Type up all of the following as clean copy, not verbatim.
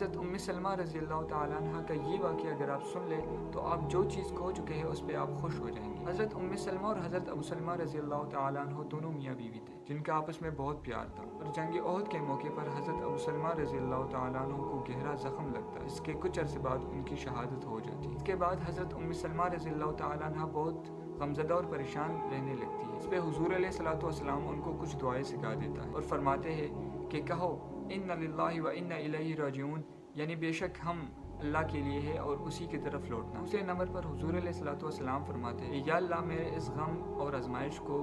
हज़रत उम्मे सलमा रज़ी अल्लाह ताला अन्हा का ये वाक़या अगर आप सुन लें तो आप जो चीज़ खो चुके हैं उस पर आप खुश हो जाएंगे। हज़रत उम्मे सलमा और हज़रत अबू सलमा रज़ी अल्लाह ताला अन्हु दोनों मियाँ बीवी थे जिनका आपस में बहुत प्यार था। और जंग ओहद के मौके पर हज़रत अबू सलमा रज़ी अल्लाह ताला अन्हु को गहरा ज़ख्म लगता, जिसके कुछ अरसे बाद उनकी शहादत हो जाती। इसके बाद हज़रत उम्मे सलमा रज़ी अल्लाह ताला अन्हा बहुत गमज़दा और परेशान रहने लगती है। इस पर हुज़ूर अलैहिस्सलातु वस्सलाम उनको कुछ दुआएं सिखा देता है और फरमाते हैं कि कहो इन्ना लिल्लाहि व इन्ना इलैहि राजिऊन, यानी बेशक हम अल्लाह के लिए है और उसी की तरफ लौटना। दूसरे नंबर पर हुज़ूर अलैहिस्सलातु वस्सलाम फरमाते हैं या अल्लाह मेरे इस गम और आजमाइश को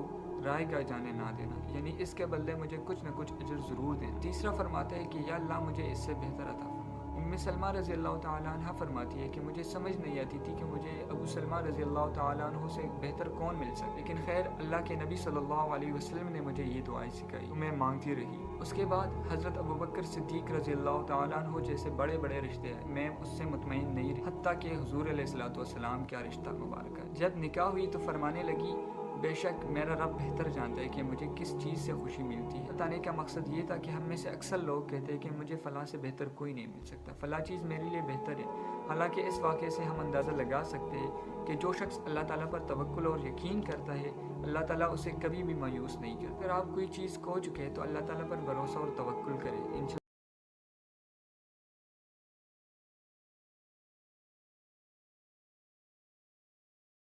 रायगा जाने ना देना, यानी इसके बदले मुझे कुछ न कुछ अजर ज़रूर देना। तीसरा फरमाते हैं कि या अल्लाह मुझे इससे बेहतर अता फरमा। उम्मे सलमा रज़ी अल्लाह ताला अन्हा फरमाती है कि मुझे समझ नहीं आती थी कि मुझे अबू सलमा रज़ी अल्लाह ताला अन्हु से बेहतर कौन मिल सके, लेकिन खैर अल्लाह के नबी सल्लल्लाहु अलैहि वसल्लम ने मुझे ये दुआएं सिखाई तो मैं मांगती रही। उसके बाद हज़रत अबू बकर सिद्दीक़ रज़ी अल्लाह ताला अन्हु जैसे बड़े बड़े रिश्ते हैं, मैं उससे मुतमईन नहीं रही, हत्ता कि हुज़ूर अलैहिस्सलातु वस्सलाम का रिश्ता मुबारक है। जब निकाह हुई तो फरमाने लगी बेशक मेरा रब बेहतर जानता है कि मुझे किस चीज़ से खुशी मिलती है। बताने का मकसद ये था कि हम में से अक्सर लोग कहते हैं कि मुझे फ़लाँ से बेहतर कोई नहीं मिल सकता, फ़लाँ चीज़ मेरे लिए बेहतर है। हालांकि इस वाक़े से हम अंदाज़ा लगा सकते हैं कि जो शख्स अल्लाह ताला पर तवक्कुल और यकीन करता है अल्लाह ताला उसे कभी भी मायूस नहीं करता। अगर आप कोई चीज़ खो चुके हैं तो अल्लाह ताला पर भरोसा और तवक्कुल करें, इंशाअल्लाह